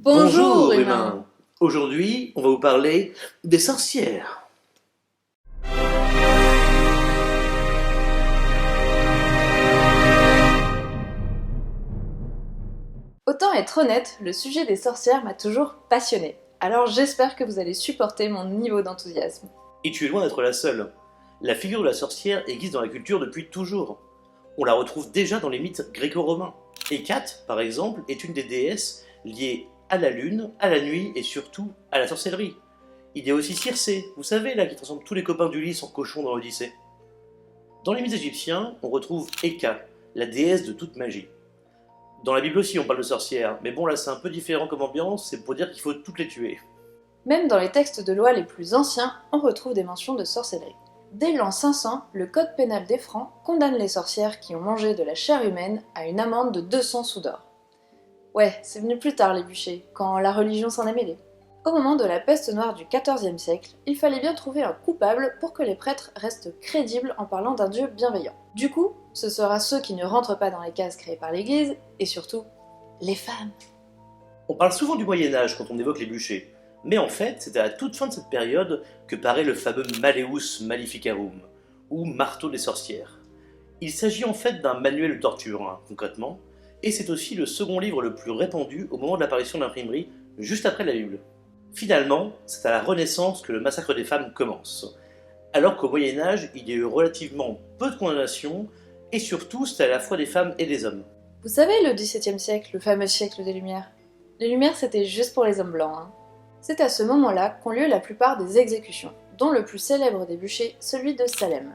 Bonjour humains. Aujourd'hui, on va vous parler des sorcières. Autant être honnête, le sujet des sorcières m'a toujours passionnée. Alors j'espère que vous allez supporter mon niveau d'enthousiasme. Et tu es loin d'être la seule. La figure de la sorcière existe dans la culture depuis toujours. On la retrouve déjà dans les mythes gréco-romains. Hécate, par exemple, est une des déesses liées à la lune, à la nuit et surtout à la sorcellerie. Il y a aussi Circé, vous savez là, qui transforme tous les copains d'Ulysse en cochons dans l'Odyssée. Dans les mythes égyptiens, on retrouve Héca, la déesse de toute magie. Dans la Bible aussi, on parle de sorcières, mais bon là c'est un peu différent comme ambiance, c'est pour dire qu'il faut toutes les tuer. Même dans les textes de loi les plus anciens, on retrouve des mentions de sorcellerie. Dès l'an 500, le code pénal des Francs condamne les sorcières qui ont mangé de la chair humaine à une amende de 200 sous d'or. Ouais, c'est venu plus tard les bûchers, quand la religion s'en est mêlée. Au moment de la peste noire du XIVe siècle, il fallait bien trouver un coupable pour que les prêtres restent crédibles en parlant d'un dieu bienveillant. Du coup, ce sera ceux qui ne rentrent pas dans les cases créées par l'Église, et surtout, les femmes. On parle souvent du Moyen-Âge quand on évoque les bûchers, mais en fait, c'est à la toute fin de cette période que paraît le fameux Malleus Maleficarum, ou marteau des sorcières. Il s'agit en fait d'un manuel de torture, concrètement, et c'est aussi le second livre le plus répandu au moment de l'apparition de l'imprimerie, juste après la Bible. Finalement, c'est à la Renaissance que le massacre des femmes commence, alors qu'au Moyen-Âge, il y a eu relativement peu de condamnations, et surtout c'était à la fois des femmes et des hommes. Vous savez, le XVIIe siècle, le fameux siècle des Lumières? Les Lumières, c'était juste pour les hommes blancs. C'est à ce moment-là qu'ont lieu la plupart des exécutions, dont le plus célèbre des bûchers, celui de Salem.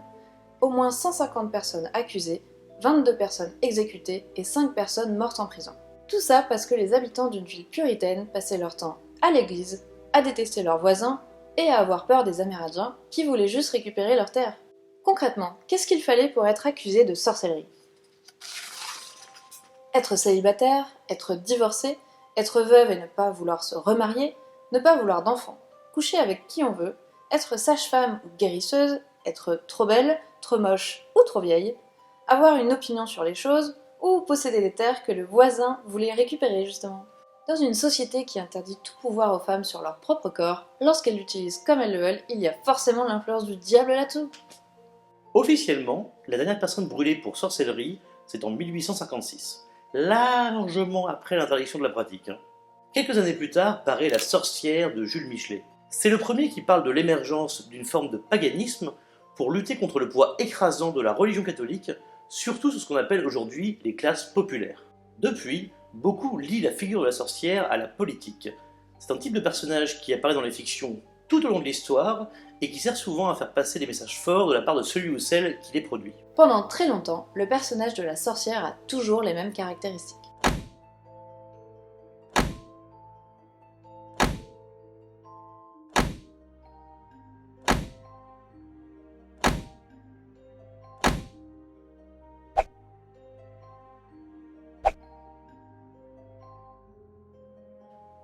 Au moins 150 personnes accusées, 22 personnes exécutées et 5 personnes mortes en prison. Tout ça parce que les habitants d'une ville puritaine passaient leur temps à l'église, à détester leurs voisins et à avoir peur des Amérindiens qui voulaient juste récupérer leurs terres. Concrètement, qu'est-ce qu'il fallait pour être accusé de sorcellerie? Être célibataire, être divorcé, être veuve et ne pas vouloir se remarier, ne pas vouloir d'enfants, coucher avec qui on veut, être sage-femme ou guérisseuse, être trop belle, trop moche ou trop vieille, avoir une opinion sur les choses, ou posséder des terres que le voisin voulait récupérer justement. Dans une société qui interdit tout pouvoir aux femmes sur leur propre corps, lorsqu'elles l'utilisent comme elles le veulent, il y a forcément l'influence du diable là-dessous. Officiellement, la dernière personne brûlée pour sorcellerie, c'est en 1856, largement après l'interdiction de la pratique. Quelques années plus tard paraît La sorcière de Jules Michelet. C'est le premier qui parle de l'émergence d'une forme de paganisme pour lutter contre le poids écrasant de la religion catholique, surtout sur ce qu'on appelle aujourd'hui les classes populaires. Depuis, beaucoup lient la figure de la sorcière à la politique. C'est un type de personnage qui apparaît dans les fictions tout au long de l'histoire et qui sert souvent à faire passer des messages forts de la part de celui ou celle qui les produit. Pendant très longtemps, le personnage de la sorcière a toujours les mêmes caractéristiques.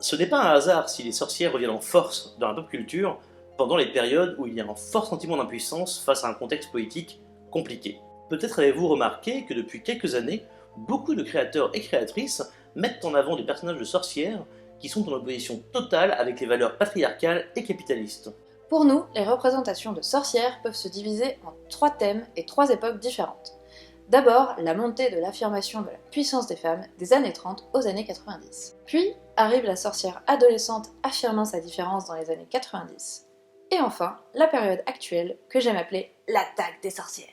Ce n'est pas un hasard si les sorcières reviennent en force dans la pop culture pendant les périodes où il y a un fort sentiment d'impuissance face à un contexte politique compliqué. Peut-être avez-vous remarqué que depuis quelques années, beaucoup de créateurs et créatrices mettent en avant des personnages de sorcières qui sont en opposition totale avec les valeurs patriarcales et capitalistes. Pour nous, les représentations de sorcières peuvent se diviser en 3 thèmes et 3 époques différentes. D'abord, la montée de l'affirmation de la puissance des femmes des années 30 aux années 90. Puis arrive la sorcière adolescente affirmant sa différence dans les années 90. Et enfin, la période actuelle que j'aime appeler l'attaque des sorcières.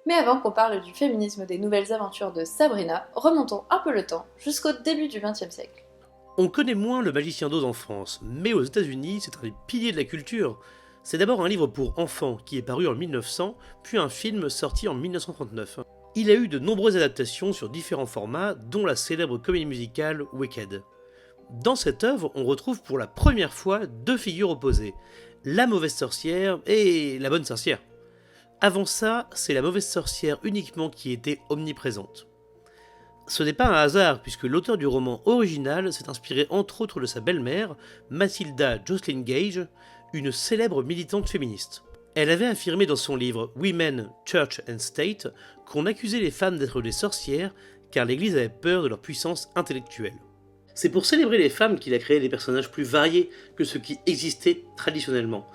Mais avant qu'on parle du féminisme des nouvelles aventures de Sabrina, remontons un peu le temps jusqu'au début du XXe siècle. On connaît moins le Magicien d'Oz en France, mais aux États-Unis, c'est un des piliers de la culture. C'est d'abord un livre pour enfants qui est paru en 1900, puis un film sorti en 1939. Il a eu de nombreuses adaptations sur différents formats, dont la célèbre comédie musicale Wicked. Dans cette œuvre, on retrouve pour la première fois 2 figures opposées, la mauvaise sorcière et la bonne sorcière. Avant ça, c'est la mauvaise sorcière uniquement qui était omniprésente. Ce n'est pas un hasard puisque l'auteur du roman original s'est inspiré entre autres de sa belle-mère, Matilda Joslyn Gage, une célèbre militante féministe. Elle avait affirmé dans son livre Women, Church and State qu'on accusait les femmes d'être des sorcières car l'Église avait peur de leur puissance intellectuelle. C'est pour célébrer les femmes qu'il a créé des personnages plus variés que ceux qui existaient traditionnellement.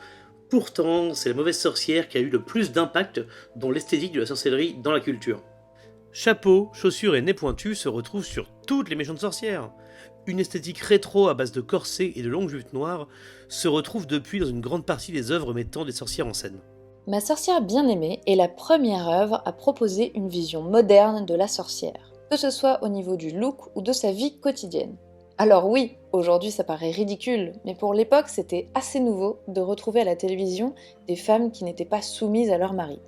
Pourtant, c'est la mauvaise sorcière qui a eu le plus d'impact dans l'esthétique de la sorcellerie dans la culture. Chapeaux, chaussures et nez pointus se retrouvent sur toutes les méchantes sorcières. Une esthétique rétro à base de corsets et de longues jupes noires se retrouve depuis dans une grande partie des œuvres mettant des sorcières en scène. Ma sorcière bien-aimée est la première œuvre à proposer une vision moderne de la sorcière, que ce soit au niveau du look ou de sa vie quotidienne. Alors oui, aujourd'hui ça paraît ridicule, mais pour l'époque c'était assez nouveau de retrouver à la télévision des femmes qui n'étaient pas soumises à leur mari.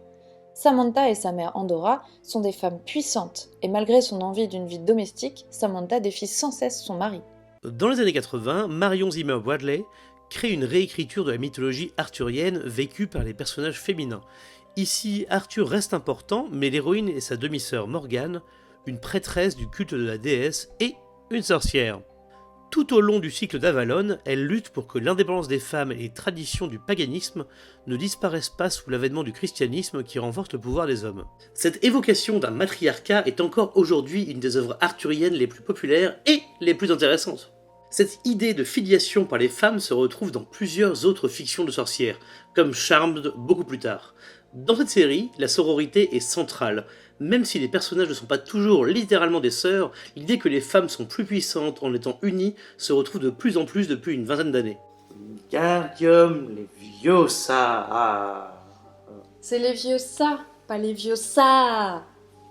Samantha et sa mère Andorra sont des femmes puissantes, et malgré son envie d'une vie domestique, Samantha défie sans cesse son mari. Dans les années 80, Marion Zimmer Bradley crée une réécriture de la mythologie arthurienne vécue par les personnages féminins. Ici, Arthur reste important, mais l'héroïne est sa demi-sœur Morgane, une prêtresse du culte de la déesse et une sorcière. Tout au long du cycle d'Avalon, elle lutte pour que l'indépendance des femmes et les traditions du paganisme ne disparaissent pas sous l'avènement du christianisme qui renforce le pouvoir des hommes. Cette évocation d'un matriarcat est encore aujourd'hui une des œuvres arthuriennes les plus populaires et les plus intéressantes. Cette idée de filiation par les femmes se retrouve dans plusieurs autres fictions de sorcières, comme Charmed beaucoup plus tard. Dans cette série, la sororité est centrale. Même si les personnages ne sont pas toujours littéralement des sœurs, l'idée que les femmes sont plus puissantes en étant unies se retrouve de plus en plus depuis une vingtaine d'années. Wingardium Leviosa. C'est les vieux ça, pas les vieux ça.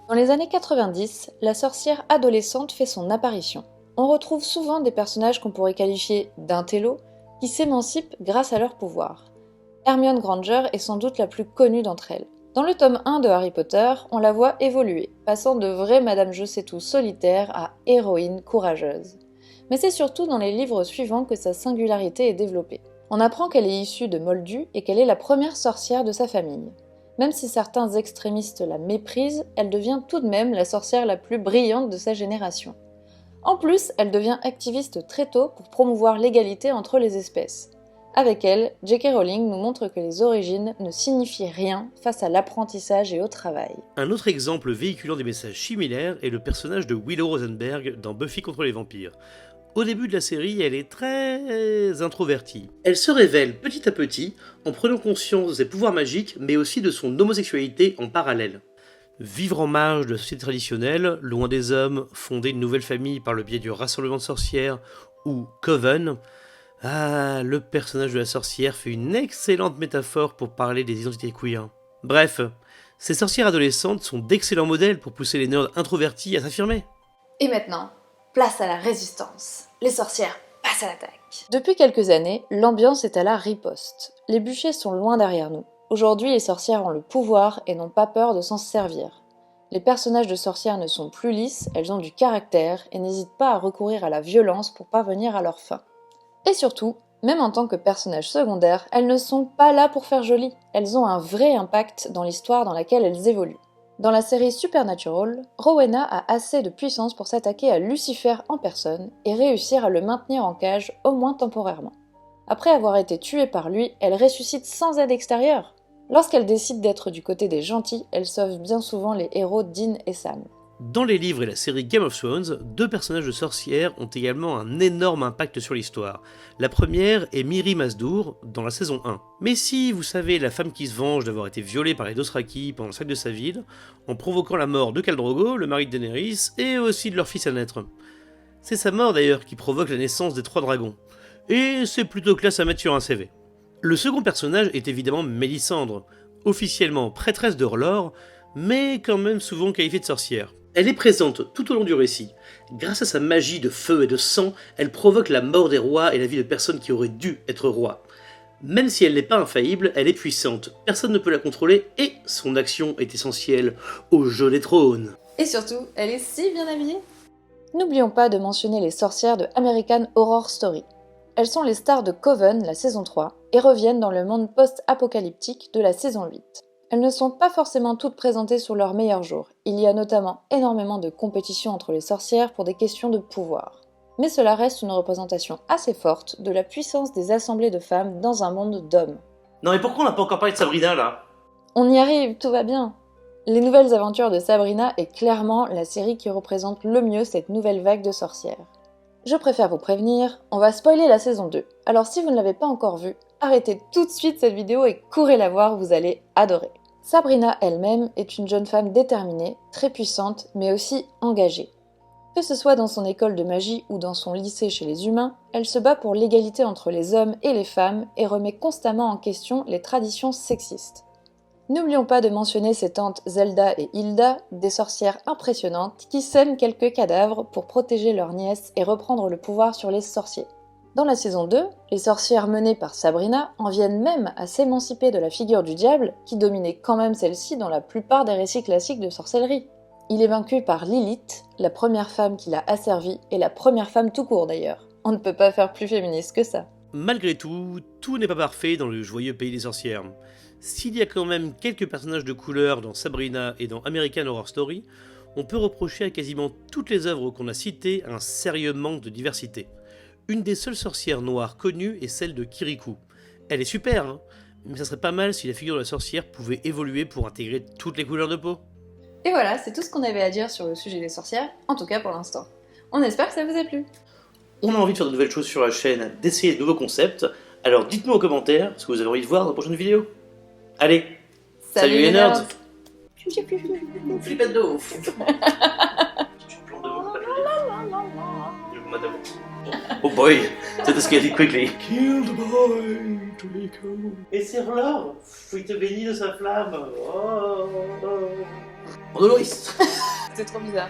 Dans les années 90, la sorcière adolescente fait son apparition. On retrouve souvent des personnages qu'on pourrait qualifier d'intello, qui s'émancipent grâce à leur pouvoir. Hermione Granger est sans doute la plus connue d'entre elles. Dans le tome 1 de Harry Potter, on la voit évoluer, passant de vraie Madame Je-sais-tout solitaire à héroïne courageuse. Mais c'est surtout dans les livres suivants que sa singularité est développée. On apprend qu'elle est issue de Moldus et qu'elle est la première sorcière de sa famille. Même si certains extrémistes la méprisent, elle devient tout de même la sorcière la plus brillante de sa génération. En plus, elle devient activiste très tôt pour promouvoir l'égalité entre les espèces. Avec elle, J.K. Rowling nous montre que les origines ne signifient rien face à l'apprentissage et au travail. Un autre exemple véhiculant des messages similaires est le personnage de Willow Rosenberg dans Buffy contre les vampires. Au début de la série, elle est très introvertie. Elle se révèle petit à petit en prenant conscience de ses pouvoirs magiques, mais aussi de son homosexualité en parallèle. Vivre en marge de la société traditionnelle, loin des hommes, fonder une nouvelle famille par le biais du rassemblement de sorcières ou Coven. Ah, le personnage de la sorcière fait une excellente métaphore pour parler des identités queer. Bref, ces sorcières adolescentes sont d'excellents modèles pour pousser les nerds introvertis à s'affirmer. Et maintenant, place à la résistance. Les sorcières passent à l'attaque. Depuis quelques années, l'ambiance est à la riposte. Les bûchers sont loin derrière nous. Aujourd'hui, les sorcières ont le pouvoir et n'ont pas peur de s'en servir. Les personnages de sorcières ne sont plus lisses, elles ont du caractère et n'hésitent pas à recourir à la violence pour parvenir à leur fin. Et surtout, même en tant que personnages secondaires, elles ne sont pas là pour faire joli. Elles ont un vrai impact dans l'histoire dans laquelle elles évoluent. Dans la série Supernatural, Rowena a assez de puissance pour s'attaquer à Lucifer en personne et réussir à le maintenir en cage, au moins temporairement. Après avoir été tuée par lui, elle ressuscite sans aide extérieure. Lorsqu'elle décide d'être du côté des gentils, elle sauve bien souvent les héros Dean et Sam. Dans les livres et la série Game of Thrones, deux personnages de sorcières ont également un énorme impact sur l'histoire. La première est Mirri Mazdour, dans la saison 1. Mais si, vous savez, la femme qui se venge d'avoir été violée par les Dothraki pendant le sac de sa ville, en provoquant la mort de Khal Drogo, le mari de Daenerys, et aussi de leur fils à naître. C'est sa mort d'ailleurs qui provoque la naissance des 3 dragons. Et c'est plutôt classe à mettre sur un CV. Le second personnage est évidemment Mélisandre, officiellement prêtresse de R'hllor, mais quand même souvent qualifiée de sorcière. Elle est présente tout au long du récit. Grâce à sa magie de feu et de sang, elle provoque la mort des rois et la vie de personnes qui auraient dû être rois. Même si elle n'est pas infaillible, elle est puissante. Personne ne peut la contrôler et son action est essentielle au jeu des trônes. Et surtout, elle est si bien habillée. N'oublions pas de mentionner les sorcières de American Horror Story. Elles sont les stars de Coven, la saison 3, et reviennent dans le monde post-apocalyptique de la saison 8. Elles ne sont pas forcément toutes présentées sous leur meilleur jour. Il y a notamment énormément de compétition entre les sorcières pour des questions de pouvoir. Mais cela reste une représentation assez forte de la puissance des assemblées de femmes dans un monde d'hommes. Non mais pourquoi on n'a pas encore parlé de Sabrina là? On y arrive, tout va bien. Les nouvelles aventures de Sabrina est clairement la série qui représente le mieux cette nouvelle vague de sorcières. Je préfère vous prévenir, on va spoiler la saison 2. Alors si vous ne l'avez pas encore vue, arrêtez tout de suite cette vidéo et courez la voir, vous allez adorer. Sabrina elle-même est une jeune femme déterminée, très puissante, mais aussi engagée. Que ce soit dans son école de magie ou dans son lycée chez les humains, elle se bat pour l'égalité entre les hommes et les femmes et remet constamment en question les traditions sexistes. N'oublions pas de mentionner ses tantes Zelda et Hilda, des sorcières impressionnantes qui sèment quelques cadavres pour protéger leurs nièces et reprendre le pouvoir sur les sorciers. Dans la saison 2, les sorcières menées par Sabrina en viennent même à s'émanciper de la figure du diable qui dominait quand même celle-ci dans la plupart des récits classiques de sorcellerie. Il est vaincu par Lilith, la première femme qui l'a asservi et la première femme tout court d'ailleurs. On ne peut pas faire plus féministe que ça. Malgré tout, tout n'est pas parfait dans le joyeux pays des sorcières. S'il y a quand même quelques personnages de couleur dans Sabrina et dans American Horror Story, on peut reprocher à quasiment toutes les œuvres qu'on a citées un sérieux manque de diversité. Une des seules sorcières noires connues est celle de Kirikou. Elle est super, hein, mais ça serait pas mal si la figure de la sorcière pouvait évoluer pour intégrer toutes les couleurs de peau. Et voilà, c'est tout ce qu'on avait à dire sur le sujet des sorcières, en tout cas pour l'instant. On espère que ça vous a plu. On a envie de faire de nouvelles choses sur la chaîne, d'essayer de nouveaux concepts, alors dites-nous en commentaire ce que vous avez envie de voir dans la prochaine vidéo. Allez, salut les nerds. Flippette de ouf. Oh boy, that escalated quickly. Kill the boy, Draco. Et serre-leur, il te bénit de sa flamme. Oh, oh, oh. Doloris. C'est trop bizarre.